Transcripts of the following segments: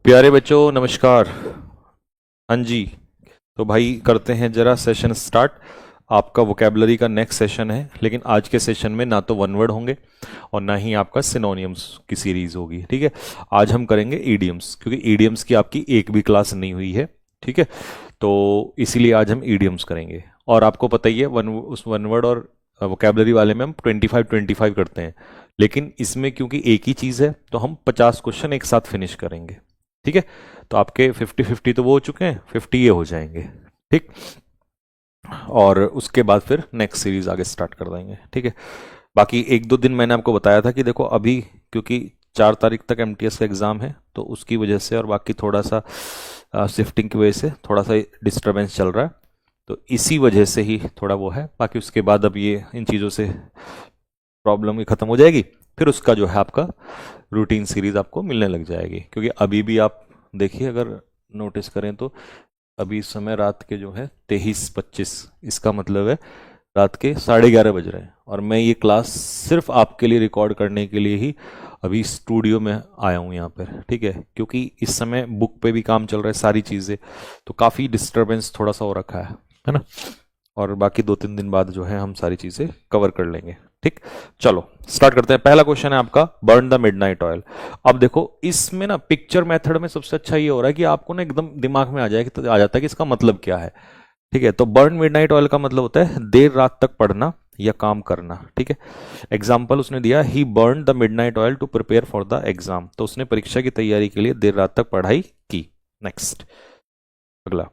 प्यारे बच्चों नमस्कार। हाँ जी। तो भाई करते हैं जरा सेशन स्टार्ट। आपका वोकेबलरी का नेक्स्ट सेशन है, लेकिन आज के सेशन में ना तो वन वर्ड होंगे और ना ही आपका सिनोनियम्स की सीरीज होगी। ठीक है, आज हम करेंगे ईडियम्स, क्योंकि ईडियम्स की आपकी एक भी क्लास नहीं हुई है। ठीक है, तो इसीलिए आज हम ईडियम्स करेंगे। और आपको पता ही है उस वन वर्ड और वोकेबलरी वाले में हम 25-25 करते हैं, लेकिन इसमें क्योंकि एक ही चीज़ है तो हम 50 क्वेश्चन एक साथ फिनिश करेंगे। ठीक है, तो आपके 50-50 तो वो हो चुके हैं, 50 ये हो जाएंगे। ठीक, और उसके बाद फिर नेक्स्ट सीरीज आगे स्टार्ट कर देंगे। ठीक है, बाकी एक दो दिन मैंने आपको बताया था कि देखो अभी क्योंकि 4 तारीख तक एमटीएस का एग्ज़ाम है, तो उसकी वजह से और बाकी थोड़ा सा शिफ्टिंग की वजह से थोड़ा सा डिस्टरबेंस चल रहा है, तो इसी वजह से ही थोड़ा वो है। बाकी उसके बाद अब ये इन चीज़ों से प्रॉब्लम ही ख़त्म हो जाएगी, फिर उसका जो है आपका रूटीन सीरीज आपको मिलने लग जाएगी। क्योंकि अभी भी आप देखिए, अगर नोटिस करें तो अभी इस समय रात के जो है 23:25, इसका मतलब है रात के 11:30 बज रहे हैं, और मैं ये क्लास सिर्फ आपके लिए रिकॉर्ड करने के लिए ही अभी स्टूडियो में आया हूँ यहाँ पर। ठीक है, क्योंकि इस समय बुक पे भी काम चल रहा है, सारी चीज़ें, तो काफ़ी डिस्टरबेंस थोड़ा सा हो रखा है ना। और बाकी 2-3 दिन बाद जो है हम सारी चीज़ें कवर कर लेंगे। ठीक, चलो स्टार्ट करते हैं। पहला क्वेश्चन है आपका, बर्न द मिडनाइट ऑयल। अब देखो इसमें ना पिक्चर मेथड में सबसे अच्छा ये हो रहा है कि आपको ना एकदम दिमाग में आ जाता है कि इसका मतलब क्या है। ठीक है, तो बर्न मिडनाइट ऑयल का मतलब होता है देर रात तक पढ़ना या काम करना। ठीक है, एग्जाम्पल उसने दिया, he burn the midnight oil to prepare for the exam, तो उसने परीक्षा की तैयारी के लिए देर रात तक पढ़ाई की। नेक्स्ट, अगला,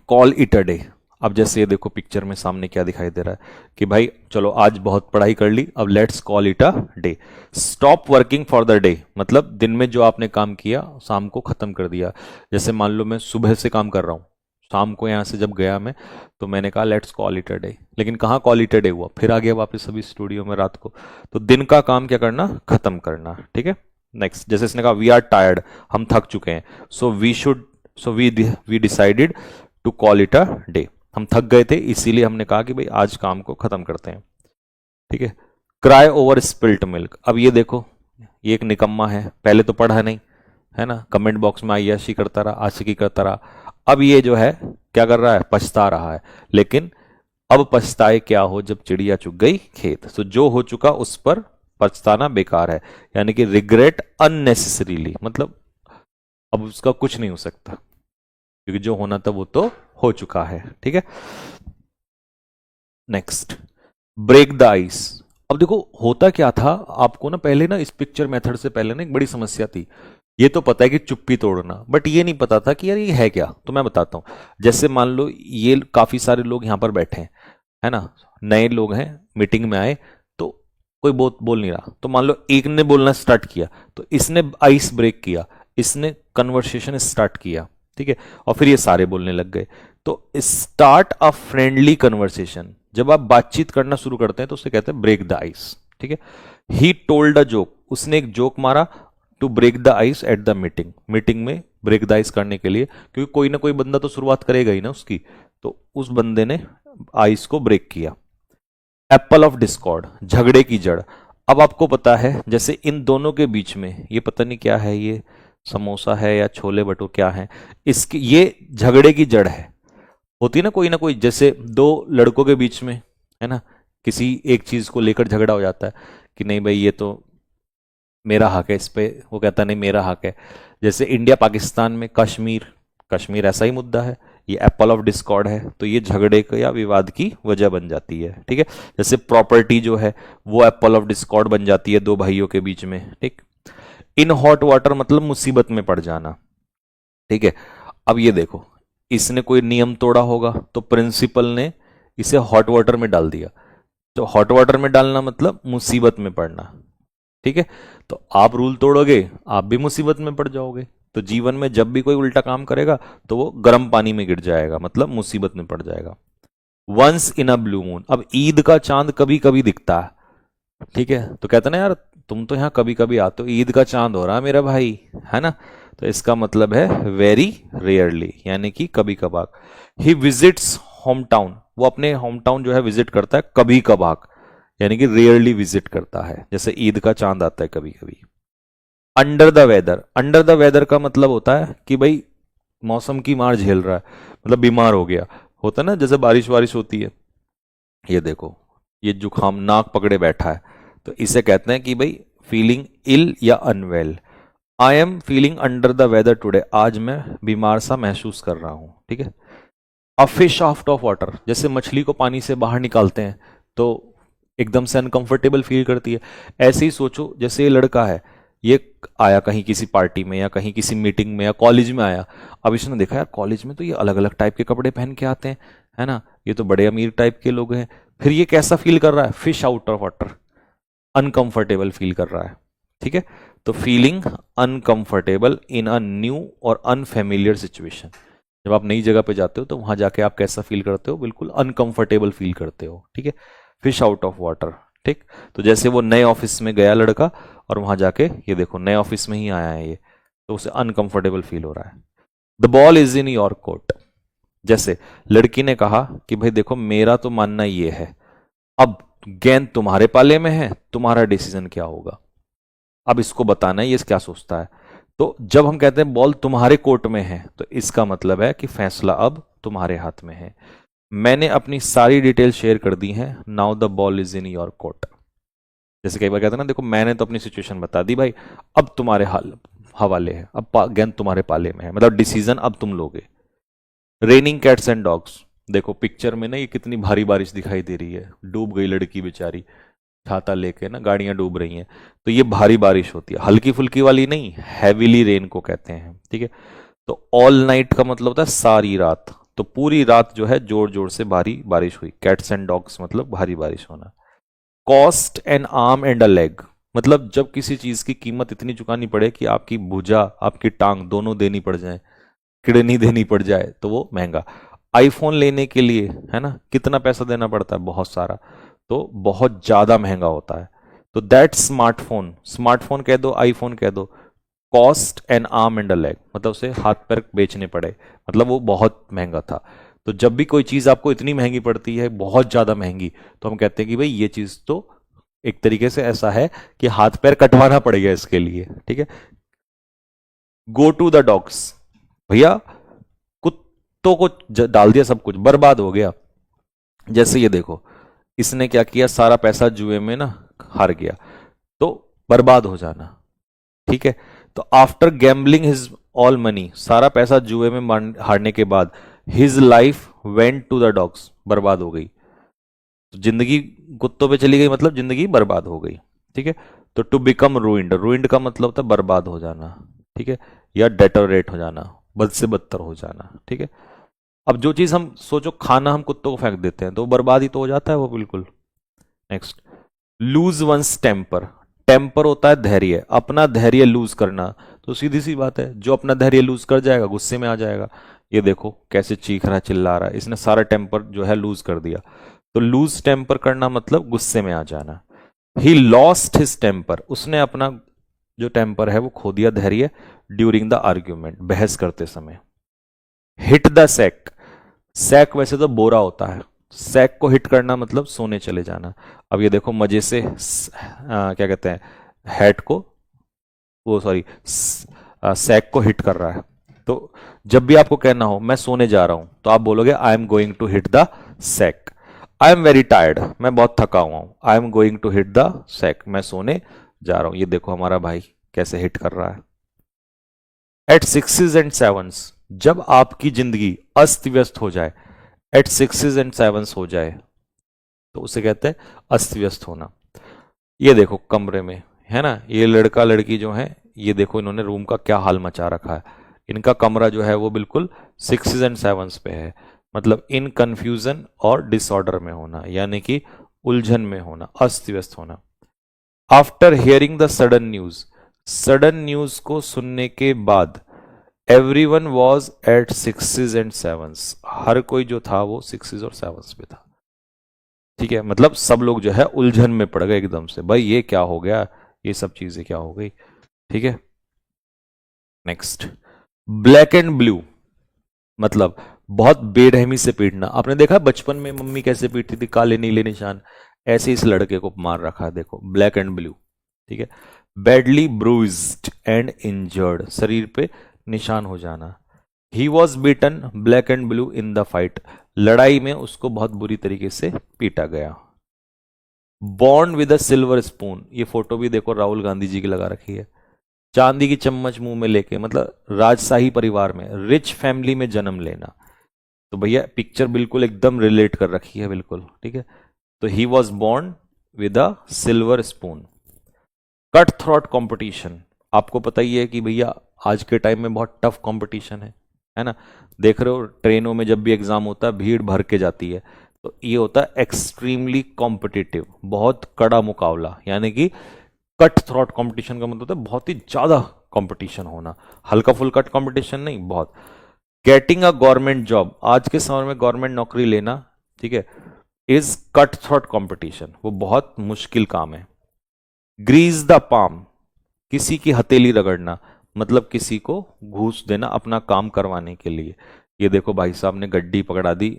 कॉल इट अ डे। अब जैसे ये देखो पिक्चर में सामने क्या दिखाई दे रहा है कि भाई चलो आज बहुत पढ़ाई कर ली, अब let's call it a day. Stop working for the day, मतलब दिन में जो आपने काम किया शाम को खत्म कर दिया। जैसे मान लो मैं सुबह से काम कर रहा हूँ, शाम को यहाँ से जब गया मैं, तो मैंने कहा let's call it a day, लेकिन कहाँ कॉल इट अ डे हुआ, फिर आ गया वापस अभी स्टूडियो में रात को। तो दिन का काम क्या करना, खत्म करना। ठीक है, नेक्स्ट, जैसे इसने कहा वी आर टायर्ड, हम थक चुके हैं, so we should, so we decided to call it a day, हम थक गए थे इसीलिए हमने कहा कि भाई आज काम को खत्म करते हैं। ठीक है, क्राई ओवर स्पिल्ट मिल्क। अब ये देखो, ये एक निकम्मा है, पहले तो पढ़ा नहीं है ना, कमेंट बॉक्स में आयाशी करता रहा, आशिकी करता रहा। अब ये जो है क्या कर रहा है, पछता रहा है। लेकिन अब पछताए क्या हो जब चिड़िया चुग गई खेत, तो जो हो चुका उस पर पछताना बेकार है, यानी कि रिग्रेट अननेसेसरीली, मतलब अब उसका कुछ नहीं हो सकता, क्योंकि जो होना था वो तो हो चुका है। ठीक है, नेक्स्ट, ब्रेक द आइस। अब देखो होता क्या था, आपको ना पहले ना इस पिक्चर मेथड से पहले ना एक बड़ी समस्या थी। ये तो पता है कि चुप्पी तोड़ना, बट ये नहीं पता था कि यार ये है क्या। तो मैं बताता हूँ, जैसे मान लो ये काफी सारे लोग यहाँ पर बैठे हैं, है ना, नए लोग हैं, मीटिंग में आए, तो कोई बोल नहीं रहा, तो मान लो एक ने बोलना स्टार्ट किया, तो इसने आइस ब्रेक किया, इसने कन्वर्सेशन स्टार्ट किया। ठीक है, और फिर ये सारे बोलने लग गए। तो स्टार्ट अ फ्रेंडली कन्वर्सेशन, जब आप बातचीत करना शुरू करते हैं तो उसे कहते हैं ब्रेक द आइस। ठीक है, ही टोल्ड अ जोक, उसने एक जोक मारा, to break the ice at the meeting, meeting में ब्रेक द आइस करने के लिए, क्योंकि कोई ना कोई बंदा तो शुरुआत करेगा ही ना उसकी, तो उस बंदे ने आइस को ब्रेक किया। एप्पल ऑफ डिस्कॉर्ड, झगड़े की जड़। अब आपको पता है जैसे इन दोनों के बीच में ये पता नहीं क्या है, ये समोसा है या छोले भटूरे क्या है, इसकी ये झगड़े की जड़ है। होती है ना कोई, जैसे दो लड़कों के बीच में, है ना, किसी एक चीज को लेकर झगड़ा हो जाता है कि नहीं भाई ये तो मेरा हक है इस पे, वो कहता नहीं मेरा हक है। जैसे इंडिया पाकिस्तान में कश्मीर, कश्मीर ऐसा ही मुद्दा है, ये एप्पल ऑफ डिस्कॉर्ड है, तो ये झगड़े का या विवाद की वजह बन जाती है। ठीक है, जैसे प्रॉपर्टी जो है वो एप्पल ऑफ डिस्कॉर्ड बन जाती है दो भाइयों के बीच में। ठीक, इन हॉट वाटर मतलब मुसीबत में पड़ जाना। ठीक है, अब ये देखो, इसने कोई नियम तोड़ा होगा तो प्रिंसिपल ने इसे हॉट वाटर में डाल दिया, तो हॉट वाटर में डालना मतलब मुसीबत में पड़ना। ठीक है, तो आप रूल तोड़ोगे आप भी मुसीबत में पड़ जाओगे। तो जीवन में जब भी कोई उल्टा काम करेगा तो वो गर्म पानी में गिर जाएगा, मतलब मुसीबत में पड़ जाएगा। Once in a blue moon, अब ईद का चांद कभी कभी दिखता है। ठीक है, तो कहते ना यार तुम तो यहाँ कभी कभी आते हो, ईद का चांद हो रहा है मेरा भाई, है ना, तो इसका मतलब है वेरी रेयरली, यानी कि कभी कभार। ही विजिट्स होम टाउन, वो अपने होम टाउन जो है विजिट करता है कभी कभार, यानी कि रेयरली विजिट करता है, जैसे ईद का चांद आता है कभी कभी। Under the weather, under the weather का मतलब होता है कि भाई मौसम की मार झेल रहा है, मतलब बीमार हो गया, होता है ना जैसे बारिश वारिश होती है। ये देखो ये जुकाम नाक पकड़े बैठा है, तो इसे कहते हैं कि भाई फीलिंग इल या unwell. I am feeling under the weather today, आज मैं बीमार सा महसूस कर रहा हूं, ठीक है। A fish out of water, जैसे मछली को पानी से बाहर निकालते हैं तो एकदम से अनकंफर्टेबल फील करती है। ऐसे ही सोचो जैसे ये लड़का है, ये आया कहीं किसी पार्टी में या कहीं किसी मीटिंग में या कॉलेज में आया, अब इसने देखा यार कॉलेज में तो ये अलग अलग टाइप के कपड़े पहन के आते हैं, है ना, ये तो बड़े अमीर टाइप के लोग हैं। फिर ये कैसा फील कर रहा है, fish out of water, uncomfortable feel कर रहा है, ठीक है। तो feeling uncomfortable in a new और अनफेमिलियर सिचुएशन, जब आप नई जगह पे जाते हो तो वहां जाके आप कैसा फील करते हो, बिल्कुल अनकंफर्टेबल फील करते हो, ठीक है। फिश आउट ऑफ वाटर, ठीक। तो जैसे वो नए ऑफिस में गया लड़का और वहां जाके ये देखो नए ऑफिस में ही आया है ये, तो उसे अनकंफर्टेबल फील हो रहा है। The ball is in your court, जैसे लड़की ने कहा कि भाई देखो मेरा तो मानना ये है, अब गेंद तुम्हारे पाले में है, तुम्हारा डिसीजन क्या होगा, अब इसको बताना है ये क्या सोचता है। तो जब हम कहते हैं बॉल तुम्हारे कोर्ट में है तो इसका मतलब है कि फैसला अब तुम्हारे हाथ में है। मैंने अपनी सारी डिटेल शेयर कर दी हैं, now the ball is in your court. जैसे कई बार कहते हैं ना, देखो मैंने तो अपनी सिचुएशन बता दी भाई, अब तुम्हारे हवाले है, अब गेंद तुम्हारे पाले में है, मतलब डिसीजन अब तुम लोगे। रेनिंग कैट्स एंड डॉग्स, देखो पिक्चर में ना ये कितनी भारी बारिश दिखाई दे रही है, डूब गई लड़की बेचारी, छाता लेके ना गाड़ियां डूब रही हैं, तो ये भारी बारिश होती है, हल्की फुल्की वाली नहीं, हैवीली रेन को कहते हैं, ठीक है। तो ऑल नाइट का मतलब होता है सारी रात, तो पूरी रात जो है जोर जोर से भारी बारिश हुई। कैट्स एंड डॉग्स मतलब भारी बारिश होना। Cost N arm and a leg, मतलब जब किसी चीज की कीमत इतनी चुकानी पड़े कि आपकी भुजा आपकी टांग दोनों देनी पड़ जाए, किडनी देनी पड़ जाए, तो वो महंगा। आईफोन लेने के लिए है ना कितना पैसा देना पड़ता है, बहुत सारा, तो बहुत ज्यादा महंगा होता है। तो दैट स्मार्टफोन, स्मार्टफोन कह दो आईफोन कह दो, cost N arm and a leg, मतलब उसे हाथ पैर बेचने पड़े, मतलब वो बहुत महंगा था। तो जब भी कोई चीज आपको इतनी महंगी पड़ती है, बहुत ज्यादा महंगी, तो हम कहते हैं कि भाई ये चीज तो एक तरीके से ऐसा है कि हाथ पैर कटवाना पड़ेगा इसके लिए, ठीक है। गो टू द डॉग्स, भैया कुत्तों को डाल दिया, सब कुछ बर्बाद हो गया। जैसे ये देखो इसने क्या किया, सारा पैसा जुए में ना हार गया, तो बर्बाद हो जाना, ठीक है। तो after gambling his all money, सारा पैसा जुए में हारने के बाद, his life went to the dogs, बर्बाद हो गई। तो जिंदगी कुत्तों पे चली गई, मतलब जिंदगी बर्बाद हो गई, ठीक है। तो टू बिकम रूइंड, रूइंड का मतलब होता है बर्बाद हो जाना, ठीक है, या डेटोरेट हो जाना, बद से बदतर हो जाना, ठीक है। अब जो चीज हम सोचो खाना हम कुत्तों को फेंक देते हैं तो बर्बाद ही तो हो जाता है वो, बिल्कुल। Next, lose one's temper, temper होता है धैर्य, अपना धैर्य लूज करना, तो सीधी सी बात है जो अपना धैर्य लूज कर जाएगा गुस्से में आ जाएगा। ये देखो कैसे चीख रहा चिल्ला रहा है, इसने सारा टेम्पर जो है लूज कर दिया। तो लूज टेम्पर करना मतलब गुस्से में आ जाना। ही लॉस्ट हिज टेम्पर, उसने अपना जो टेम्पर है वो खो दिया, धैर्य, ड्यूरिंग द आर्ग्यूमेंट, बहस करते समय। हिट द सैक, सैक वैसे तो बोरा होता है, सैक को हिट करना मतलब सोने चले जाना। अब ये देखो मजे से क्या कहते हैं, हैट को, वो सॉरी सैक को हिट कर रहा है। तो जब भी आपको कहना हो मैं सोने जा रहा हूं तो आप बोलोगे I am going to hit the sack. I am very tired, मैं बहुत थका हुआ हूं, I am going to hit the sack, मैं सोने जा रहा हूं। ये देखो हमारा भाई कैसे हिट कर रहा है। एट सिक्सेस एंड सेवन्स, जब आपकी जिंदगी अस्त व्यस्त हो जाए, एट सिक्सेस एंड सेवन्स हो जाए, तो उसे कहते हैं अस्त व्यस्त होना। ये देखो कमरे में है ना, ये लड़का लड़की जो है, ये देखो इन्होंने रूम का क्या हाल मचा रखा है। इनका कमरा जो है वो बिल्कुल सिक्सेस एंड सेवन्स पे है, मतलब इन कंफ्यूजन और डिसऑर्डर में होना, यानी कि उलझन में होना, अस्त व्यस्त होना। After hearing the sudden news, sudden news को सुनने के बाद, everyone was at sixes and sevens, हर कोई जो था वो सिक्सेस और सेवन्स पे था, ठीक है। मतलब सब लोग जो है उलझन में पड़ गए एकदम से, भाई ये क्या हो गया, ये सब चीजें क्या हो गई, ठीक है। नेक्स्ट, ब्लैक एंड ब्लू, मतलब बहुत बेरहमी से पीटना। आपने देखा बचपन में मम्मी कैसे पीटती थी, काले नीले निशान, ऐसे इस लड़के को मार रखा है, देखो ब्लैक एंड ब्लू, ठीक है। बैडली ब्रूइज्ड एंड इंजर्ड, शरीर पे निशान हो जाना। He was beaten black and blue in the fight, लड़ाई में उसको बहुत बुरी तरीके से पीटा गया। Born with a silver spoon, ये फोटो भी देखो राहुल गांधी जी की लगा रखी है, चांदी की चम्मच मुंह में लेके, मतलब राजशाही परिवार में, रिच फैमिली में जन्म लेना। तो भैया पिक्चर बिल्कुल एकदम रिलेट कर रखी है बिल्कुल, ठीक है। तो he was born with a silver spoon. Cut throat competition, आपको पता ही है कि भैया आज के टाइम में बहुत टफ कंपटीशन है ना। देख रहे हो ट्रेनों में जब भी एग्जाम होता है भीड़ भर के जाती है, तो ये होता है एक्सट्रीमली कॉम्पिटिटिव, बहुत कड़ा मुकाबला, यानी कि कट थ्रॉट कंपटीशन का मतलब होता है बहुत ही ज्यादा कंपटीशन होना, हल्का फुल्का कंपटीशन नहीं, बहुत। गेटिंग अ गवर्नमेंट जॉब, आज के समय में गवर्नमेंट नौकरी लेना, ठीक है, इज कट थ्रॉट कंपटीशन, वो बहुत मुश्किल काम है। ग्रीज द पाम, किसी की हथेली रगड़ना, मतलब किसी को घूस देना अपना काम करवाने के लिए। ये देखो भाई साहब ने गड्डी पकड़ा दी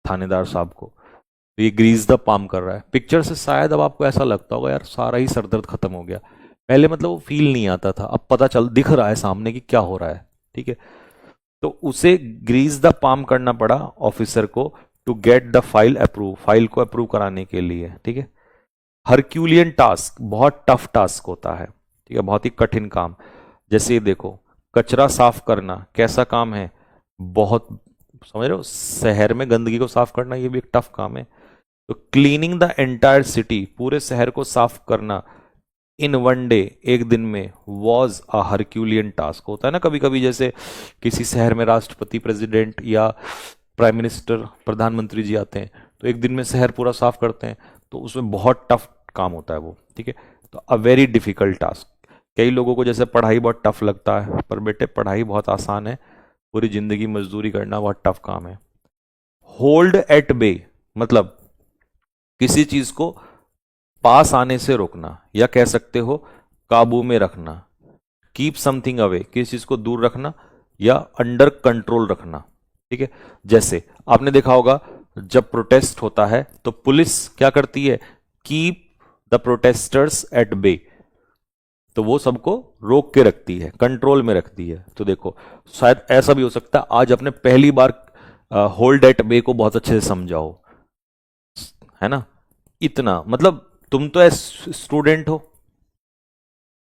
थानेदार साहब को, तो ये ग्रीज द पाम कर रहा है। पिक्चर से शायद अब आपको ऐसा लगता होगा यार सारा ही सरदर्द खत्म हो गया, पहले मतलब वो फील नहीं आता था, अब पता चल दिख रहा है सामने कि क्या हो रहा है, ठीक है। तो उसे ग्रीज द पाम करना पड़ा ऑफिसर को, to get the file approve, file को अप्रूव कराने के लिए, ठीक है। हरक्यूलियन टास्क, बहुत टफ टास्क होता है, ठीक है, बहुत ही कठिन काम। जैसे ये देखो कचरा साफ करना, कैसा काम है, बहुत, समझ रहे हो, शहर में गंदगी को साफ करना ये भी एक टफ काम है। तो क्लीनिंग द एंटायर सिटी, पूरे शहर को साफ करना इन वन डे, एक दिन में, वॉज अ हरक्यूलियन टास्क। होता है ना कभी कभी जैसे किसी शहर में राष्ट्रपति, प्रेसिडेंट या प्राइम मिनिस्टर, प्रधानमंत्री जी आते हैं, तो एक दिन में शहर पूरा साफ करते हैं, तो उसमें बहुत टफ काम होता है वो, ठीक है। तो अ वेरी डिफिकल्ट टास्क। कई लोगों को जैसे पढ़ाई बहुत टफ लगता है, पर बेटे पढ़ाई बहुत आसान है, पूरी जिंदगी मजदूरी करना बहुत टफ काम है। होल्ड एट बे, मतलब किसी चीज को पास आने से रोकना, या कह सकते हो काबू में रखना। कीप समथिंग अवे, किसी चीज को दूर रखना या अंडर कंट्रोल रखना, ठीक है। जैसे आपने देखा होगा जब प्रोटेस्ट होता है तो पुलिस क्या करती है, keep the protesters at bay, तो वो सबको रोक के रखती है, कंट्रोल में रखती है। तो देखो शायद ऐसा भी हो सकता है आज आपने पहली बार होल्ड एट बे को बहुत अच्छे से समझाओ, है ना। इतना मतलब तुम तो स्टूडेंट हो,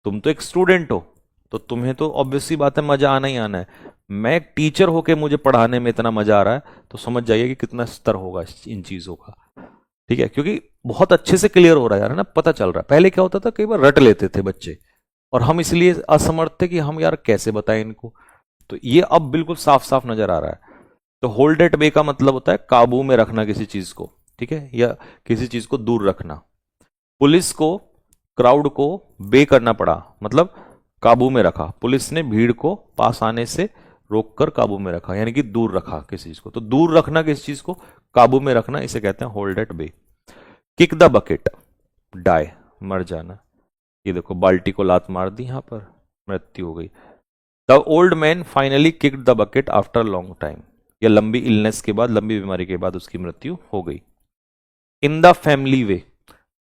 तुम तो एक स्टूडेंट हो, तो तुम्हें तो ऑब्वियसली बात है मजा आना ही आना है। मैं एक टीचर होके मुझे पढ़ाने में इतना मजा आ रहा है, तो समझ जाइए कि कितना स्तर होगा इन चीजों का, ठीक है। क्योंकि बहुत अच्छे से क्लियर हो रहा है यार, है ना, पता चल रहा है। पहले क्या होता था कई बार रट लेते थे बच्चे, और हम इसलिए असमर्थ थे कि हम यार कैसे बताएं इनको, तो ये अब बिल्कुल साफ साफ नजर आ रहा है। तो होल्ड एट बे का मतलब होता है काबू में रखना किसी चीज को, ठीक है, या किसी चीज को दूर रखना। पुलिस को क्राउड को बे करना पड़ा, मतलब काबू में रखा, पुलिस ने भीड़ को पास आने से रोककर काबू में रखा, यानी कि दूर रखा किसी चीज को। तो दूर रखना किसी चीज को, काबू में रखना, इसे कहते हैं hold at bay. Kick the bucket, die, मर जाना। ये देखो बाल्टी को लात मार दी, यहां पर मृत्यु हो गई। The old man finally kicked the bucket after long time, या लंबी इलनेस के बाद, लंबी बीमारी के बाद उसकी मृत्यु हो गई। इन द फैमिली वे,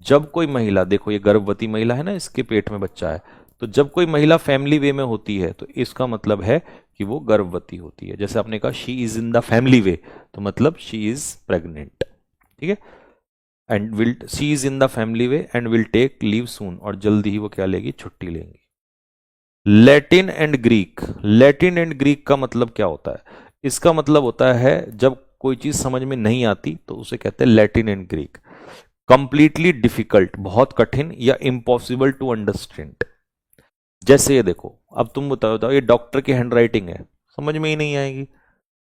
जब कोई महिला, देखो ये गर्भवती महिला है ना, इसके पेट में बच्चा है, तो जब कोई महिला फैमिली वे में होती है तो इसका मतलब है कि वो गर्भवती होती है। जैसे आपने कहा she is in the family way, तो मतलब शी इज प्रेग्नेंट, ठीक है। And will, she is in the family way and will take leave soon, और जल्दी ही वो क्या लेगी, छुट्टी लेंगी। Latin and Greek, Latin and Greek का मतलब क्या होता है, इसका मतलब होता है जब कोई चीज समझ में नहीं आती तो उसे कहते हैं Latin and Greek. Completely difficult, बहुत कठिन, या इम्पॉसिबल टू अंडरस्टैंड। जैसे ये देखो, अब तुम बताओ ये डॉक्टर की हैंडराइटिंग है, समझ में ही नहीं आएगी,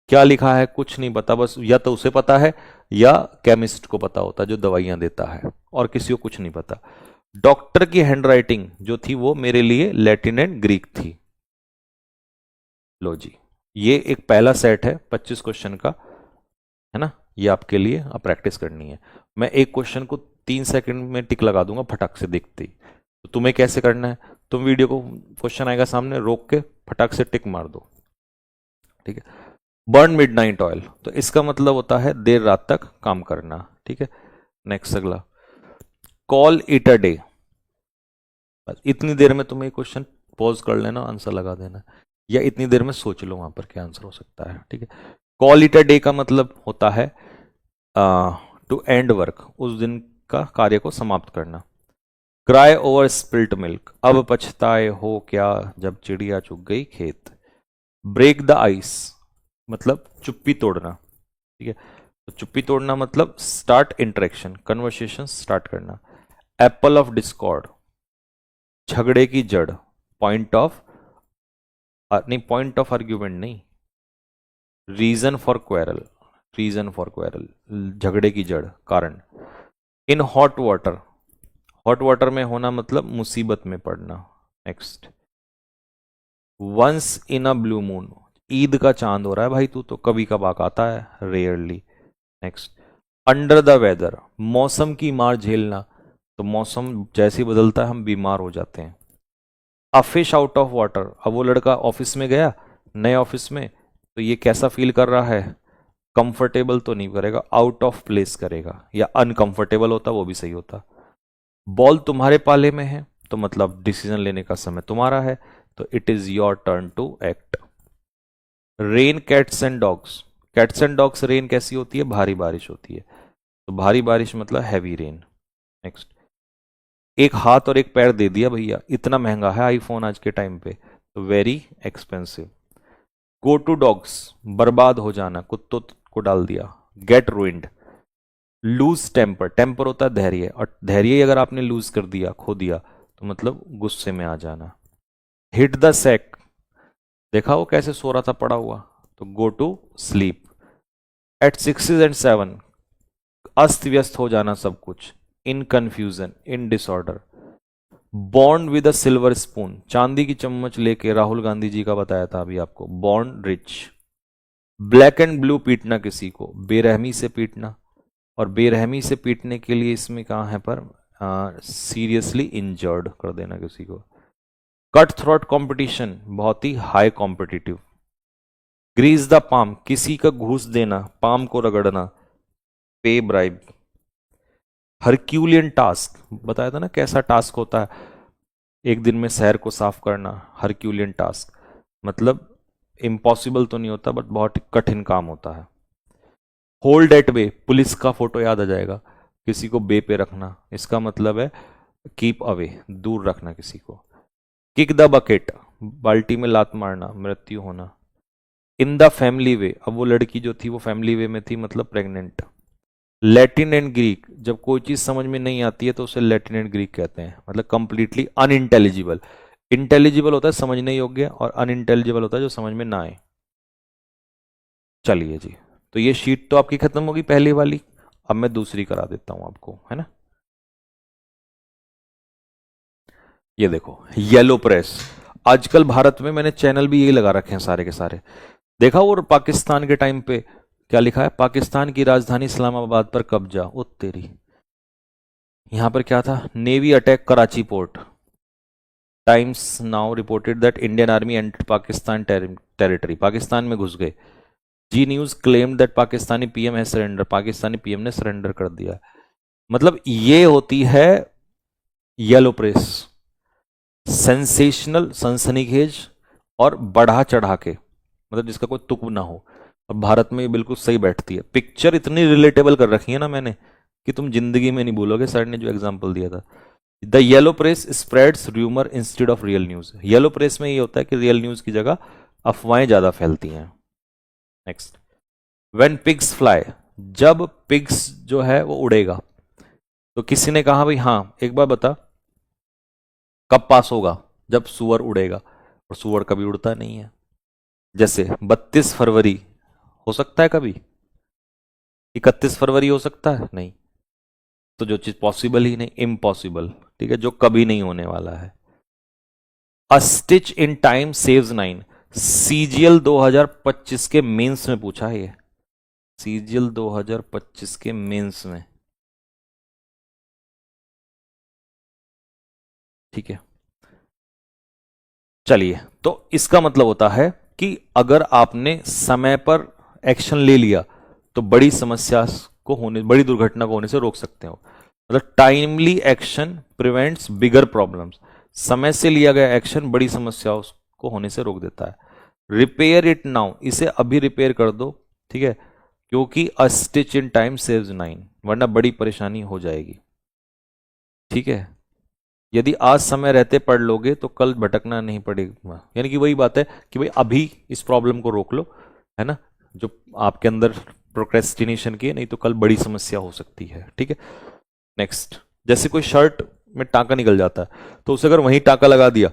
क्या लिखा है कुछ नहीं पता, बस या तो उसे पता है या केमिस्ट को पता होता है जो दवाइयां देता है, और किसी को कुछ नहीं पता। डॉक्टर की हैंडराइटिंग जो थी वो मेरे लिए लैटिन एंड ग्रीक थी। लो जी, ये एक पहला सेट है 25 क्वेश्चन का, है ना, ये आपके लिए अब प्रैक्टिस करनी है। मैं एक क्वेश्चन को 3 सेकंड में टिक लगा दूंगा फटाक से देखते ही, तो तुम्हें कैसे करना है, तुम वीडियो को, क्वेश्चन आएगा सामने, रोक के फटाक से टिक मार दो, ठीक है। बर्न मिडनाइट ऑयल, तो इसका मतलब होता है देर रात तक काम करना, ठीक है। नेक्स्ट अगला, कॉल इट अ डे, बस इतनी देर में तुम्हें क्वेश्चन पॉज कर लेना, आंसर लगा देना, या इतनी देर में सोच लो वहां पर क्या आंसर हो सकता है। ठीक है, कॉल इट अ डे का मतलब होता है टू एंड वर्क, उस दिन का कार्य को समाप्त करना। क्राई ओवर स्पिल्ट मिल्क, अब पछताए हो क्या जब चिड़िया चुग गई खेत। ब्रेक द आइस मतलब चुप्पी तोड़ना। ठीक है, तो चुप्पी तोड़ना मतलब स्टार्ट इंटरेक्शन, कन्वर्सेशन स्टार्ट करना। एप्पल ऑफ डिस्कॉर्ड, झगड़े की जड़, पॉइंट ऑफ नहीं, पॉइंट ऑफ आर्ग्यूमेंट नहीं, reason for quarrel, reason for quarrel, झगड़े की जड़, कारण। In hot water, hot water में होना मतलब मुसीबत में पड़ना। Next, once in a blue moon, Eid का चांद हो रहा है भाई तू तो कभी कभार आता है, rarely. Next, under the weather, मौसम की मार झेलना, तो मौसम जैसे ही बदलता है हम बीमार हो जाते हैं। A fish out of water, अब वो लड़का ऑफिस में गया, नए ऑफिस में, तो ये कैसा फील कर रहा है, कंफर्टेबल तो नहीं करेगा, आउट ऑफ प्लेस करेगा, या अनकंफर्टेबल होता वो भी सही होता। बॉल तुम्हारे पाले में है तो मतलब डिसीजन लेने का समय तुम्हारा है, तो it is your turn to act. Rain cats and dogs, cats and dogs rain कैसी होती है, भारी बारिश होती है, तो भारी बारिश मतलब हैवी रेन। नेक्स्ट, एक हाथ और एक पैर दे दिया भैया, इतना महंगा है आईफोन आज के टाइम पे, तो very expensive. Go to dogs, बर्बाद हो जाना, कुत्तों को डाल दिया, get ruined. Lose temper, temper होता है धैर्य, और धैर्य अगर आपने लूज कर दिया, खो दिया, तो मतलब गुस्से में आ जाना। हिट द सैक, देखा वो कैसे सो रहा था पड़ा हुआ, तो go to sleep. At 6 and 7, अस्त व्यस्त हो जाना सब कुछ, in confusion, in disorder. Born with a silver spoon, चांदी की चम्मच लेके, राहुल गांधी जी का बताया था अभी आपको, born rich. Black and blue, पीटना किसी को, बेरहमी से पीटना, और बेरहमी से पीटने के लिए इसमें कहाँ है पर सीरियसली इंजर्ड कर देना किसी को। कट थ्रोट कंपटीशन, बहुत ही high competitive. Grease the palm, किसी का घूस देना, पाम को रगड़ना, पे ब्राइब। हरक्यूलियन टास्क, बताया था ना कैसा टास्क होता है, एक दिन में शहर को साफ करना, हरक्यूलियन टास्क मतलब इम्पॉसिबल तो नहीं होता बट बहुत कठिन काम होता है। होल्ड एट बे, पुलिस का फोटो याद आ जाएगा, किसी को बे पे रखना, इसका मतलब है कीप अवे, दूर रखना किसी को। किक द बकेट, बाल्टी में लात मारना, मृत्यु होना। इन द फैमिली वे, अब वो लड़की जो थी वो फैमिली वे में थी मतलब प्रेग्नेंट। लैटिन एंड ग्रीक, जब कोई चीज समझ में नहीं आती है तो उसे लैटिन एंड ग्रीक कहते हैं, मतलब कंप्लीटली अनइंटेलिजिबल। इंटेलिजिबल होता है समझने योग्य, और अनइंटेलिजिबल होता है जो समझ में ना आए। चलिए जी, तो ये शीट तो आपकी खत्म होगी पहली वाली, अब मैं दूसरी करा देता हूं आपको, है ना। ये देखो, येलो प्रेस, आजकल भारत में मैंने चैनल भी यही लगा रखे हैं सारे के सारे, देखा। और पाकिस्तान के टाइम पे क्या लिखा है, पाकिस्तान की राजधानी इस्लामाबाद पर कब्जा, ओ तेरी। यहां पर क्या था, navy attack Karachi port. Times Now reported that Indian army entered Pakistan territory, Pakistan में घुस गए। Zee News claimed that Pakistani PM has surrender, Pakistani PM ने सरेंडर कर दिया। मतलब ये होती है येलो प्रेस, सेंसेशनल, सनसनीखेज, और बढ़ा चढ़ा के, मतलब जिसका कोई तुक ना हो। और भारत में ये बिल्कुल सही बैठती है, पिक्चर इतनी रिलेटेबल कर रखी है ना मैंने कि तुम जिंदगी में नहीं भूलोगे। सर ने जो एग्जांपल दिया था, the yellow press spreads rumour instead of real news, yellow press में ये होता है कि रियल न्यूज की जगह अफवाहें ज्यादा फैलती हैं। नेक्स्ट, व्हेन पिग्स फ्लाई, जब पिग्स जो है वो उड़ेगा, तो किसी ने कहा भाई हाँ एक बार बता कब पास होगा, जब सुअर उड़ेगा, और सुअर कभी उड़ता नहीं है। जैसे 32 फरवरी हो सकता है कभी, 31 फरवरी हो सकता है नहीं, तो जो चीज पॉसिबल ही नहीं, इम्पॉसिबल, ठीक है, जो कभी नहीं होने वाला है। अ stitch in time saves 9, CGL 2025 के मेंस में पूछा है ये, सीजीएल 2025 के मेंस में, ठीक है। चलिए, तो इसका मतलब होता है कि अगर आपने समय पर एक्शन ले लिया तो बड़ी समस्या को होने, बड़ी दुर्घटना को होने से रोक सकते हो। मतलब टाइमली एक्शन प्रिवेंट्स बिगर प्रॉब्लम्स, समय से लिया गया एक्शन बड़ी समस्याओं को होने से रोक देता है। रिपेयर इट नाउ, इसे अभी रिपेयर कर दो, ठीक है, क्योंकि अ स्टिच इन टाइम सेव्स 9, वरना बड़ी परेशानी हो जाएगी। ठीक है, यदि आज समय रहते पढ़ लोगे तो कल भटकना नहीं पड़ेगा। यानी कि वही बात है कि भाई अभी इस प्रॉब्लम को रोक लो, है ना, जो आपके अंदर प्रोक्रेस्टिनेशन की है, नहीं तो कल बड़ी समस्या हो सकती है। ठीक है, नेक्स्ट, जैसे कोई शर्ट में टांका निकल जाता है तो उसे अगर वहीं टांका लगा दिया,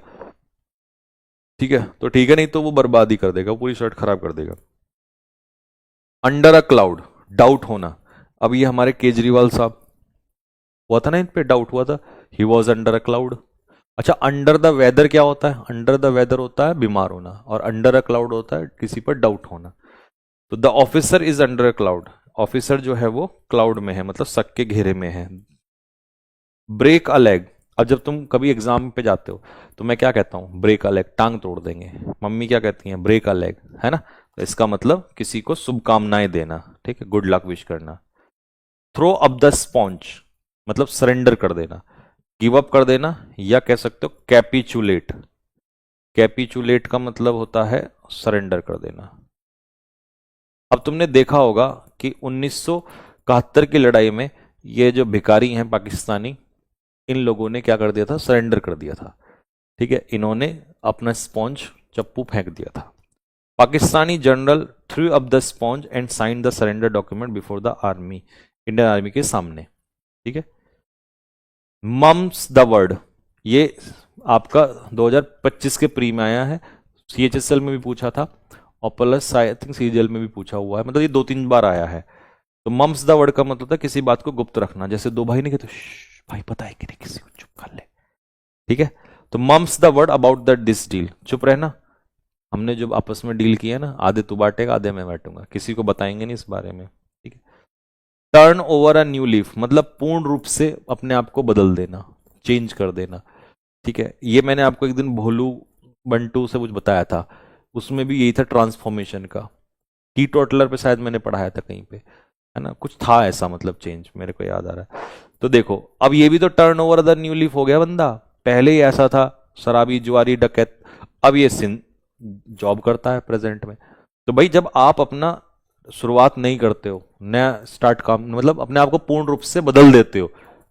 ठीक है, तो ठीक है, नहीं तो वो बर्बादी कर देगा, पूरी शर्ट खराब कर देगा। अंडर अ क्लाउड, डाउट होना। अब ये हमारे केजरीवाल साहब हुआ था ना, इन पे डाउट हुआ था, he was under a cloud. अच्छा, अंडर द वेदर क्या होता है? अंडर द वेदर होता है बीमार होना, और अंडर अ क्लाउड होता है किसी पर डाउट होना। तो the officer is under a cloud, officer जो है वो क्लाउड में है, मतलब शक के घेरे में है। ब्रेक अ लेग, अब जब तुम कभी एग्जाम पे जाते हो तो मैं क्या कहता हूं? ब्रेक अ लेग, टांग तोड़ देंगे। मम्मी क्या कहती हैं? ब्रेक अ लेग, है ना। तो इसका मतलब किसी को शुभकामनाएं देना, ठीक है, गुड लक विश करना। थ्रो अप द स्पॉन्ज, मतलब सरेंडर कर देना, गिव अप कर देना, या कह सकते हो कैपिचुलेट। कैपिचुलेट का मतलब होता है सरेंडर कर देना। अब तुमने देखा होगा कि 1971 की लड़ाई में ये जो भिखारी हैं पाकिस्तानी, इन लोगों ने क्या कर दिया था? सरेंडर कर दिया था। ठीक है, इन्होंने अपना स्पॉन्ज, चप्पू फेंक दिया था। Pakistani general threw up the sponge and sign the surrender document before the army, Indian army के सामने। ठीक है, मम्स द वर्ड, ये आपका 2025 के प्री में आया है, सीएचएसएल में भी पूछा था, और प्लस आई थिंक सीजीएल में भी पूछा हुआ है, मतलब ये 2-3 बार आया है। तो मम्स द वर्ड का मतलब था किसी बात को गुप्त रखना, जैसे दो भाई ने कहते, भाई पता है कि नहीं, किसी को चुप कर ले। ठीक है, तो mum's the word about the this deal, चुप रहना, हमने जो आपस में डील किया ना, आधे तू बांटेगा आधे मैं बांटूंगा, किसी को बताएंगे नहीं इस बारे में। ठीक है, turn over a new leaf, मतलब पूर्ण रूप से अपने आप को बदल देना, चेंज कर देना। ठीक है, ये मैंने आपको एक दिन भोलू बंटू से कुछ बताया था, उसमें भी यही था ट्रांसफॉर्मेशन का। टी टोटलर पे शायद मैंने पढ़ाया था कहीं पे, है ना, कुछ था ऐसा, मतलब चेंज, मेरे को याद आ रहा है। तो देखो, अब ये भी तो turn over the new leaf हो गया बंदा, पहले ही ऐसा था, शराबी जुआरी डकैत, अब ये सिन जॉब करता है प्रेजेंट में। तो भाई जब आप अपना शुरुआत नहीं करते हो, नया स्टार्ट काम, मतलब अपने आप को पूर्ण रूप से बदल देते हो,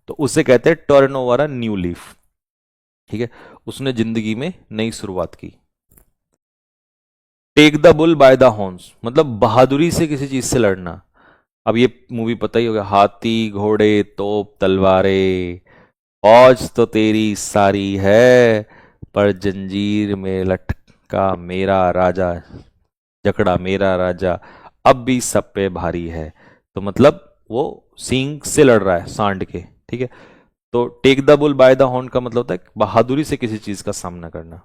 तो उसे कहते हैं turn over a new leaf. ठीक है, उसने जिंदगी में नई शुरुआत की। Take the bull by the horns, मतलब बहादुरी से किसी चीज से लड़ना। अब ये मूवी पता ही होगा, हाथी घोड़े तोप तलवारें, फौज तो तेरी सारी है, पर जंजीर में लटका मेरा राजा, जकड़ा मेरा राजा अब भी सब पे भारी है। तो मतलब वो सींग से लड़ रहा है, सांड के। ठीक है, तो take the bull by the horn का मतलब होता है बहादुरी से किसी चीज का सामना करना।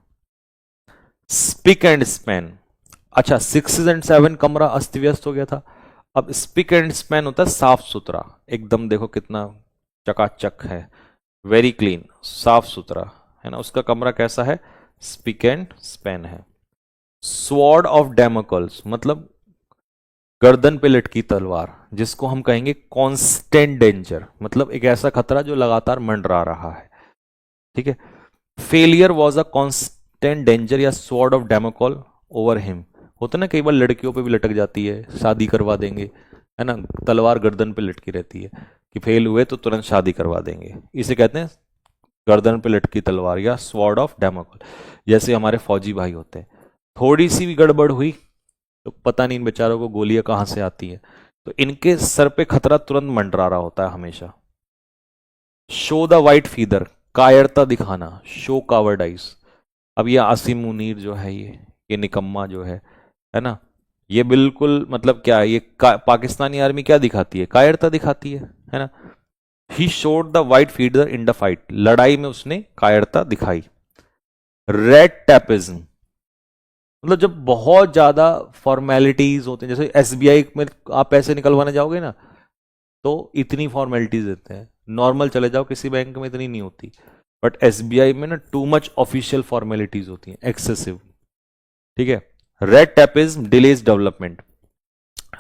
स्पिक एंड स्पैन, अच्छा 6 एंड 7 कमरा अस्त व्यस्त हो गया था, अब स्पिक एंड स्पैन होता है साफ सुथरा, एकदम देखो कितना चकाचक है, वेरी क्लीन, साफ सुथरा, है ना, उसका कमरा कैसा है? स्पिक एंड स्पैन है। स्वॉर्ड ऑफ डेमोकल्स, मतलब गर्दन पे लटकी तलवार, जिसको हम कहेंगे कांस्टेंट डेंजर, मतलब एक ऐसा खतरा जो लगातार मंडरा रहा है। ठीक है, failure was a constant danger या स्वॉर्ड ऑफ डेमोकल ओवर हिम, होता ना कई बार लड़कियों पे भी लटक जाती है, शादी करवा देंगे, है ना, तलवार गर्दन पे लटकी रहती है कि फेल हुए तो तुरंत शादी करवा देंगे, इसे कहते हैं गर्दन पे लटकी तलवार या स्वॉर्ड ऑफ डेमोकल। जैसे हमारे फौजी भाई होते हैं, थोड़ी सी भी गड़बड़ हुई तो पता नहीं इन बेचारों को गोलियां कहां से आती हैं, तो इनके सर पे खतरा तुरंत मंडरा रहा होता है हमेशा। शो द वाइट फीदर, कायरता दिखाना, शो कावर्डाइज। अब ये आसिम मुनीर जो है, ये निकम्मा जो है ना, ये बिल्कुल मतलब क्या है, ये पाकिस्तानी आर्मी क्या दिखाती है? कायरता दिखाती है ना। He showed the white feeder in the fight, लड़ाई में उसने कायरता दिखाई। रेड टैपिज्म, मतलब जब बहुत ज्यादा फॉर्मेलिटीज होते हैं, जैसे एसबीआई में आप पैसे निकलवाने जाओगे ना, तो इतनी फॉर्मेलिटीज देते हैं, नॉर्मल चले जाओ किसी बैंक में इतनी नहीं होती, बट एसबीआई में ना टू मच ऑफिशियल फॉर्मेलिटीज होती हैं, एक्सेसिव। ठीक है, रेड टैपिज्म डिलेज डेवलपमेंट,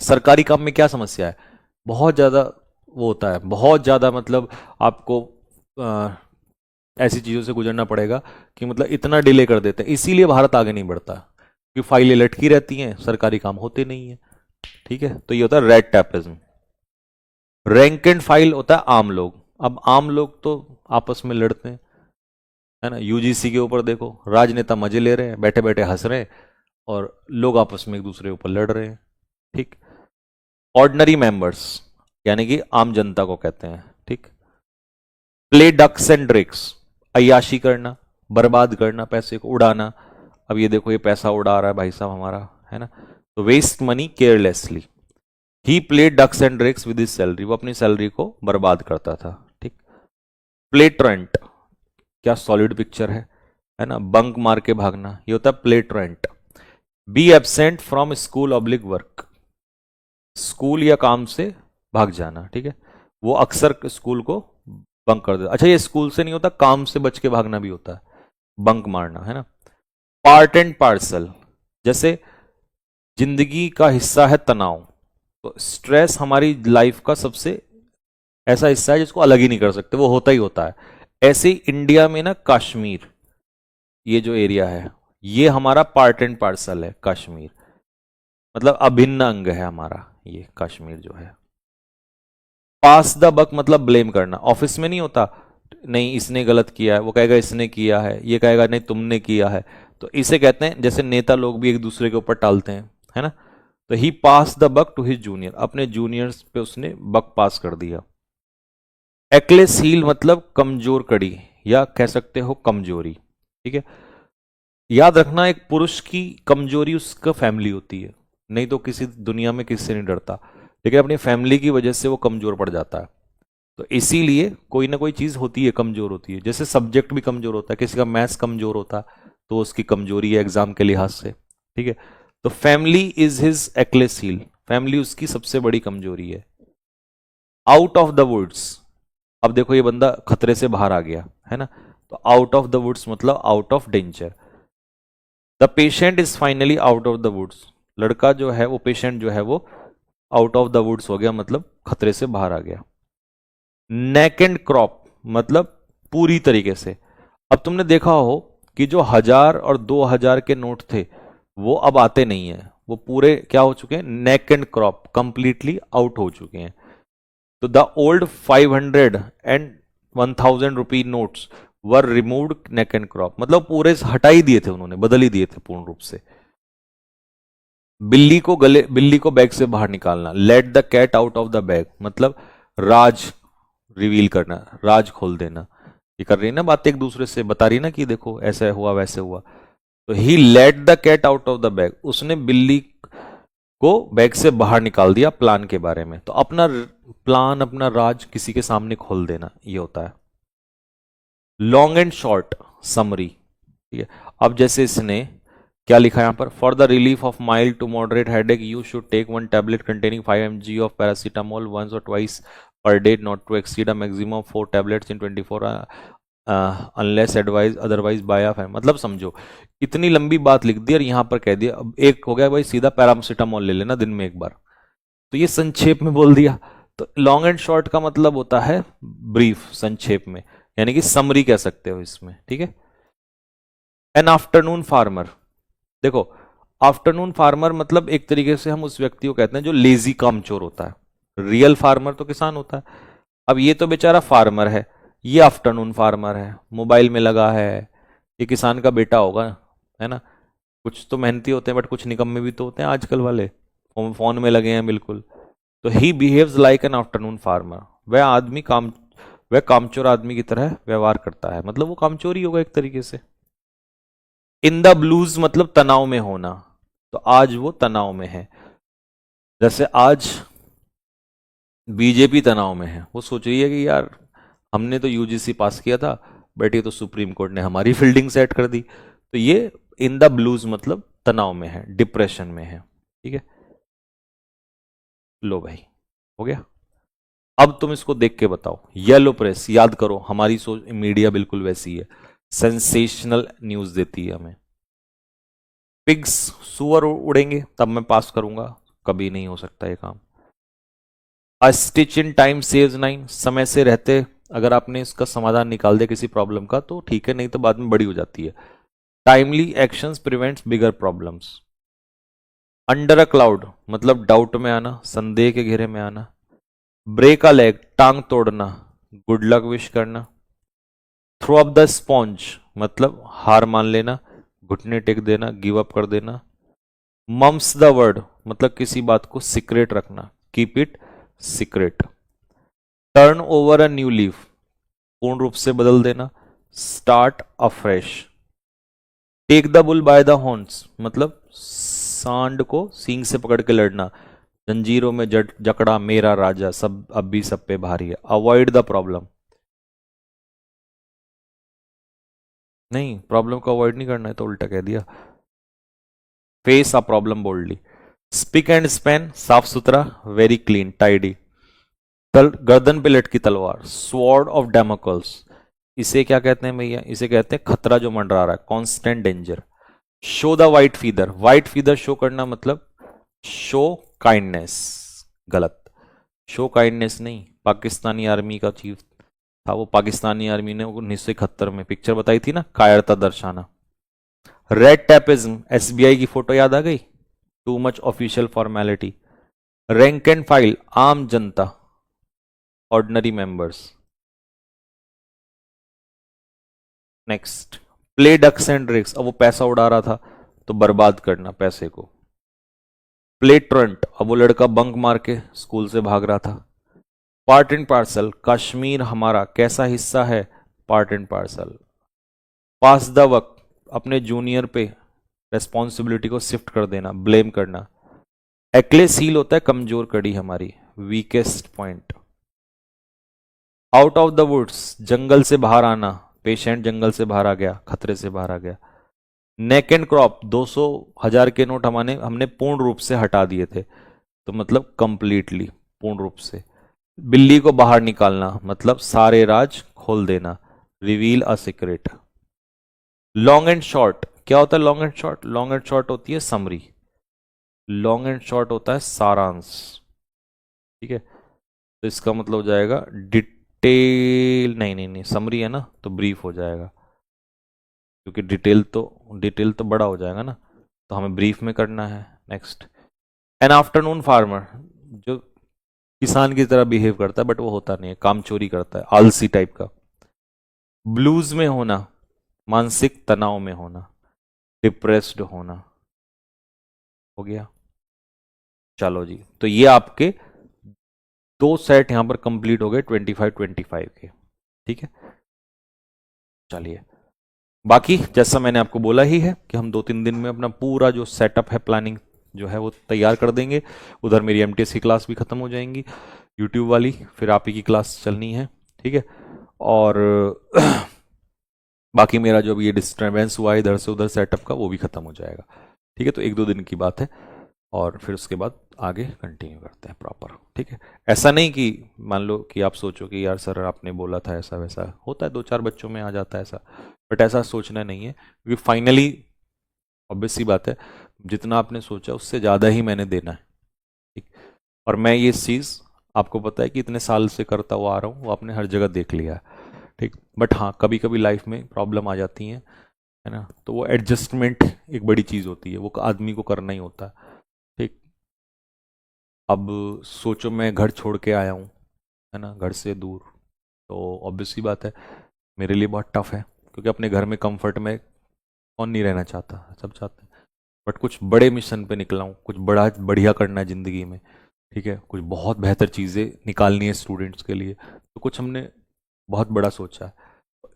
सरकारी काम में क्या समस्या है? बहुत ज्यादा वो होता है, बहुत ज्यादा, मतलब आपको ऐसी चीज़ों से गुजरना पड़ेगा कि मतलब इतना डिले कर देते हैं, इसीलिए भारत आगे नहीं बढ़ता कि फाइलें लटकी रहती हैं, सरकारी काम होते नहीं है। ठीक है, तो ये होता है red tapism. Rank and file होता है आम लोग। अब आम लोग तो आपस में लड़ते हैं, है ना। यूजीसी के ऊपर देखो, राजनेता मजे ले रहे हैं, बैठे बैठे हंस रहे हैं, और लोग आपस में एक दूसरे के ऊपर लड़ रहे हैं। ठीक। ऑर्डिनरी मेंबर्स यानी कि आम जनता को कहते हैं। ठीक। प्ले डक्स एंड ड्रिक्स, अय्याशी करना, बर्बाद करना, पैसे को उड़ाना। अब ये देखो, ये पैसा उड़ा रहा है भाई साहब हमारा, है ना। तो waste money carelessly. He played ducks and drakes with his salary, वो अपनी सैलरी को बर्बाद करता था। ठीक। प्ले ट्रेंट, क्या सॉलिड पिक्चर है ना। बंक मार के भागना, ये होता है play truant. Be absent from school oblique work, school या काम से भाग जाना। ठीक है, वो अक्सर स्कूल को बंक कर देता। अच्छा, ये स्कूल से नहीं होता, काम से बच के भागना भी होता है, बंक मारना, है ना। पार्ट एंड पार्सल, जैसे जिंदगी का हिस्सा है तनाव, तो स्ट्रेस हमारी लाइफ का सबसे ऐसा हिस्सा है जिसको अलग ही नहीं कर सकते, वो होता ही होता है। ऐसे ही इंडिया में ना कश्मीर, ये जो एरिया है, ये हमारा पार्ट एंड पार्सल है। कश्मीर मतलब अभिन्न अंग है हमारा, ये कश्मीर जो है। पास द बक मतलब ब्लेम करना, ऑफिस में नहीं होता, नहीं इसने गलत किया है, वो कहेगा इसने किया है, ये कहेगा नहीं तुमने किया है। तो इसे कहते हैं, जैसे नेता लोग भी एक दूसरे के ऊपर टालते हैं, है ना। तो he pass the buck to his junior, अपने जूनियर्स पे उसने बक पास कर दिया। एक्लेस हील मतलब कमजोर कड़ी, या कह सकते हो कमजोरी। ठीक है, याद रखना, एक पुरुष की कमजोरी उसका फैमिली होती है, नहीं तो किसी दुनिया में किसी से नहीं डरता, लेकिन अपनी फैमिली की वजह से वो कमजोर पड़ जाता है। तो इसीलिए कोई ना कोई चीज होती है, कमजोर होती है। जैसे सब्जेक्ट भी कमजोर होता है, किसी का मैथ्स कमजोर होता है तो उसकी कमजोरी है एग्जाम के लिहाज से। ठीक है, तो family is his Achilles heel, family उसकी सबसे बड़ी कमजोरी है। आउट ऑफ द वुड्स, अब देखो ये बंदा खतरे से बाहर आ गया, है ना। तो आउट ऑफ द वुड्स मतलब out of danger. The patient is finally out of the woods, लड़का जो है वो, पेशेंट जो है वो आउट ऑफ द वुड्स हो गया, मतलब खतरे से बाहर आ गया। नेक एंड क्रॉप मतलब पूरी तरीके से। अब तुमने देखा हो कि जो 1000 और 2000 के नोट थे वो अब आते नहीं है, वो पूरे क्या हो चुके हैं, neck and crop, completely out हो चुके हैं। तो the old 500 and 1000 rupee notes were removed neck and crop, मतलब पूरे हटा ही दिए थे उन्होंने, बदल ही दिए थे पूर्ण रूप से। बिल्ली को बैग से बाहर निकालना, let the cat out of the bag मतलब राज रिवील करना, राज खोल देना। ये कर रही है ना बातें एक दूसरे से, बता रही ना कि देखो ऐसा हुआ वैसे हुआ। तो he let the cat out of the bag, उसने बिल्ली को बैग से बाहर निकाल दिया प्लान के बारे में। तो अपना प्लान, अपना राज किसी के सामने खोल देना, ये होता है। Long and short summary. ठीक है, अब जैसे इसने क्या लिखा यहां पर, for the relief of mild to moderate headache you should take one tablet containing 5 mg of paracetamol once or twice per day, not to exceed a maximum of 4 tablets in 24 unless advised otherwise by a family। मतलब समझो, इतनी लंबी बात लिख दी और यहां पर कह दिया, अब एक हो गया भाई सीधा पैरासिटामोल ले लेना दिन में एक बार, तो ये संक्षेप में बोल दिया। तो लॉन्ग एंड शॉर्ट का मतलब होता है ब्रीफ, संक्षेप में, यानी कि समरी कह सकते हो इसमें। ठीक है। एन आफ्टरनून फार्मर, देखो आफ्टरनून फार्मर मतलब एक तरीके से हम उस व्यक्ति को कहते हैं जो लेजी कामचोर होता है। रियल फार्मर तो किसान होता है। अब ये तो बेचारा फार्मर है, ये आफ्टरनून फार्मर है, मोबाइल में लगा है, ये किसान का बेटा होगा, है ना। कुछ तो मेहनती होते हैं बट कुछ निकम्मे भी तो होते हैं आजकल वाले, फोन में लगे हैं बिल्कुल। तो he behaves like an afternoon farmer, वह कामचोर आदमी की तरह व्यवहार करता है, मतलब वो कामचोर ही होगा एक तरीके से। इन द ब्लूज मतलब तनाव में होना, तो आज वो तनाव में है। जैसे आज बीजेपी तनाव में है, वो सोच रही है कि यार हमने तो यूजीसी पास किया था, बट ये तो सुप्रीम कोर्ट ने हमारी फील्डिंग सेट कर दी। तो ये इन द ब्लूज मतलब तनाव में है, डिप्रेशन में है। ठीक है, लो भाई हो गया। अब तुम इसको देख के बताओ, येलो प्रेस याद करो, हमारी सोच मीडिया बिल्कुल वैसी है, सेंसेशनल न्यूज देती है हमें। पिग्स सुअर उड़ेंगे तब मैं पास करूंगा, कभी नहीं हो सकता ये काम। अ स्टिच इन टाइम सेव्स 9, समय से रहते अगर आपने इसका समाधान निकाल दिया किसी प्रॉब्लम का तो ठीक है, नहीं तो बाद में बड़ी हो जाती है। Timely actions prevents bigger problems. Under a cloud मतलब डाउट में आना, संदेह के घेरे में आना। ब्रेक अ लेग टांग तोड़ना, गुड लक विश करना। थ्रो अप द स्पॉन्ज मतलब हार मान लेना, घुटने टेक देना, गिव अप कर देना। मम्स द वर्ड मतलब किसी बात को सीक्रेट रखना, keep it secret. Turn over a new leaf पूर्ण रूप से बदल देना, start afresh. Take the bull by the horns मतलब सांड को सींग से पकड़ के लड़ना, जंजीरों में जकड़ा मेरा राजा, सब अब भी सब पे भारी है। अवॉइड द प्रॉब्लम, नहीं प्रॉब्लम को अवॉइड नहीं करना है तो उल्टा कह दिया। Face a problem boldly. Spick and span साफ सुथरा, वेरी क्लीन टाइडी। गर्दन पे लटकी तलवार, स्वॉर्ड ऑफ डेमोकल्स। इसे क्या कहते हैं भैया, इसे कहते हैं खतरा जो मंडरा रहा है, constant danger. Show the white feather, white feather show करना मतलब शो काइंडनेस, गलत। शो काइंडनेस नहीं, पाकिस्तानी आर्मी का चीफ था वो, पाकिस्तानी आर्मी ने 1971 में पिक्चर बताई थी ना, कायरता दर्शाना। रेड टैपिज्म, एसबीआई की फोटो याद आ गई, too much official formality. Rank and file, आम जनता, ordinary members. Next, play ducks and drakes, अब वो पैसा उड़ा रहा था तो बर्बाद करना पैसे को। प्ले ट्रंट, अब वो लड़का बंक मार के स्कूल से भाग रहा था। पार्ट एंड पार्सल, कश्मीर हमारा कैसा हिस्सा है, part and parcel. Pass the वक्त, अपने जूनियर पे रेस्पॉन्सिबिलिटी को शिफ्ट कर देना, ब्लेम करना। एक्लेस हील होता है कमजोर कड़ी हमारी, weakest point. Out of the woods, जंगल से बाहर आना, पेशेंट जंगल से बाहर आ गया, खतरे से बाहर आ गया। नेक एंड क्रॉप, 200 1000 के नोट हमने पूर्ण रूप से हटा दिए थे, तो मतलब कंप्लीटली, पूर्ण रूप से। बिल्ली को बाहर निकालना मतलब सारे राज खोल देना, reveal a secret. Long and short, क्या होता है long and short, long and short होती है समरी, लॉन्ग एंड शॉर्ट होता है सारांश, ठीक है। तो इसका मतलब हो जाएगा डिटेल, नहीं नहीं नहीं, समरी है ना तो ब्रीफ हो जाएगा, क्योंकि डिटेल तो बड़ा हो जाएगा ना, तो हमें ब्रीफ में करना है। नेक्स्ट, एन आफ्टरनून फार्मर, जो किसान की तरह बिहेव करता है बट वो होता नहीं है, काम चोरी करता है, आलसी टाइप का। ब्लूज में होना, मानसिक तनाव में होना, डिप्रेस्ड होना, हो गया। चलो जी, तो ये आपके दो सेट यहां पर कंप्लीट हो गए 25 के, ठीक है। चलिए, बाकी जैसा मैंने आपको बोला ही है कि हम 2-3 दिन में अपना पूरा जो सेटअप है, प्लानिंग जो है वो तैयार कर देंगे। उधर मेरी एमटीएस की क्लास भी खत्म हो जाएंगी, यूट्यूब वाली, फिर आप ही की क्लास चलनी है, ठीक है। और बाकी मेरा जो भी ये डिस्टर्बेंस हुआ है इधर से उधर सेटअप का, वो भी खत्म हो जाएगा, ठीक है। तो 1-2 दिन की बात है, और फिर उसके बाद आगे कंटिन्यू करते हैं प्रॉपर, ठीक है। ऐसा नहीं कि मान लो कि आप सोचो कि यार सर आपने बोला था ऐसा वैसा, होता है 2-4 बच्चों में आ जाता है ऐसा, बट ऐसा सोचना नहीं है, क्योंकि फाइनली ऑब्वियस सी बात है, जितना आपने सोचा उससे ज़्यादा ही मैंने देना है, ठीक। और मैं ये चीज़ आपको पता है कि इतने साल से करता हुआ आ रहा हूँ, वो आपने हर जगह देख लिया है, ठीक। बट हाँ, कभी कभी लाइफ में प्रॉब्लम आ जाती है ना, तो वो एडजस्टमेंट एक बड़ी चीज़ होती है, वो आदमी को करना ही होता है, ठीक। अब सोचो मैं घर छोड़ के आया हूँ, है ना, घर से दूर, तो ऑब्वियस सी बात है मेरे लिए बहुत टफ है, क्योंकि अपने घर में कंफर्ट में कौन नहीं रहना चाहता, सब चाहते हैं। बट कुछ बड़े मिशन पे निकला हूँ, कुछ बड़ा बढ़िया करना है ज़िंदगी में, ठीक है, कुछ बहुत बेहतर चीज़ें निकालनी है स्टूडेंट्स के लिए, तो कुछ हमने बहुत बड़ा सोचा है,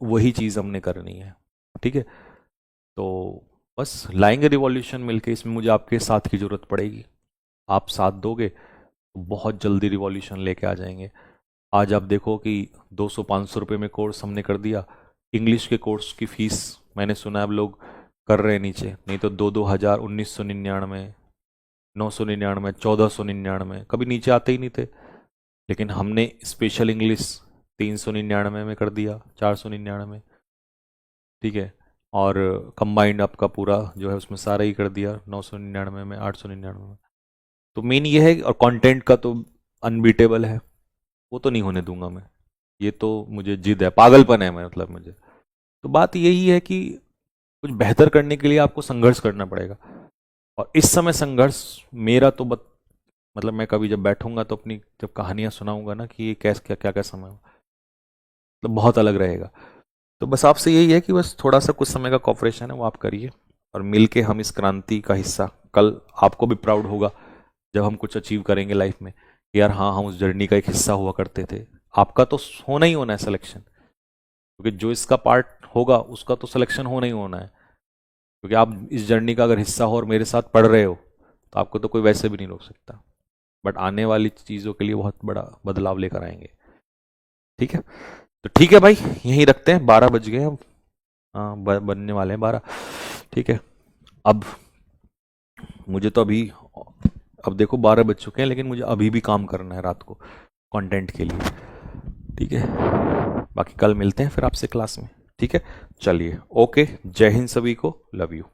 वही चीज़ हमने करनी है, ठीक है। तो बस लाएंगे रिवॉल्यूशन मिलके, इसमें मुझे आपके साथ की ज़रूरत पड़ेगी, आप साथ दोगे तो बहुत जल्दी रिवॉल्यूशन लेके आ जाएंगे। आज आप देखो कि 200-500 रुपये में कोर्स हमने कर दिया, इंग्लिश के कोर्स की फीस मैंने सुना है अब लोग कर रहे हैं नीचे, नहीं तो 2-2 हज़ार, 1999, 999, 1499, कभी नीचे आते ही नहीं थे। लेकिन हमने स्पेशल इंग्लिश 399 में कर दिया, 499, ठीक है। और कंबाइंड आपका पूरा जो है उसमें सारा ही कर दिया 999 में, 899 में। तो मेन ये है, और कंटेंट का तो अनबीटेबल है, वो तो नहीं होने दूंगा मैं, ये तो मुझे जिद है, पागलपन है, मतलब मुझे। तो बात यही है कि कुछ बेहतर करने के लिए आपको संघर्ष करना पड़ेगा। और इस समय संघर्ष मेरा तो मतलब मैं कभी जब बैठूंगा तो अपनी जब कहानियां सुनाऊंगा ना कि ये कैसे क्या क्या क्या समय हुआ, तो बहुत अलग रहेगा। तो बस आपसे यही है कि बस थोड़ा सा कुछ समय का कॉपरेशन है वो आप करिए, और मिलके हम इस क्रांति का हिस्सा, कल आपको भी प्राउड होगा जब हम कुछ अचीव करेंगे लाइफ में कि यार हाँ, हम उस जर्नी का एक हिस्सा हुआ करते थे। आपका तो होना ही होना है सिलेक्शन, क्योंकि जो इसका पार्ट होगा उसका तो सिलेक्शन होना ही होना है, क्योंकि आप इस जर्नी का अगर हिस्सा हो और मेरे साथ पढ़ रहे हो तो आपको तो कोई वैसे भी नहीं रोक सकता। बट आने वाली चीज़ों के लिए बहुत बड़ा बदलाव लेकर आएंगे। ठीक है, तो ठीक है भाई, यहीं रखते हैं, 12 बज गए अब। हाँ, बनने वाले हैं 12। ठीक है, अब मुझे तो अभी, अब देखो 12 बज चुके हैं, लेकिन मुझे अभी भी काम करना है रात को कंटेंट के लिए। ठीक है, बाकी कल मिलते हैं फिर आपसे क्लास में। ठीक है, चलिए, ओके, जय हिंद सभी को, लव यू।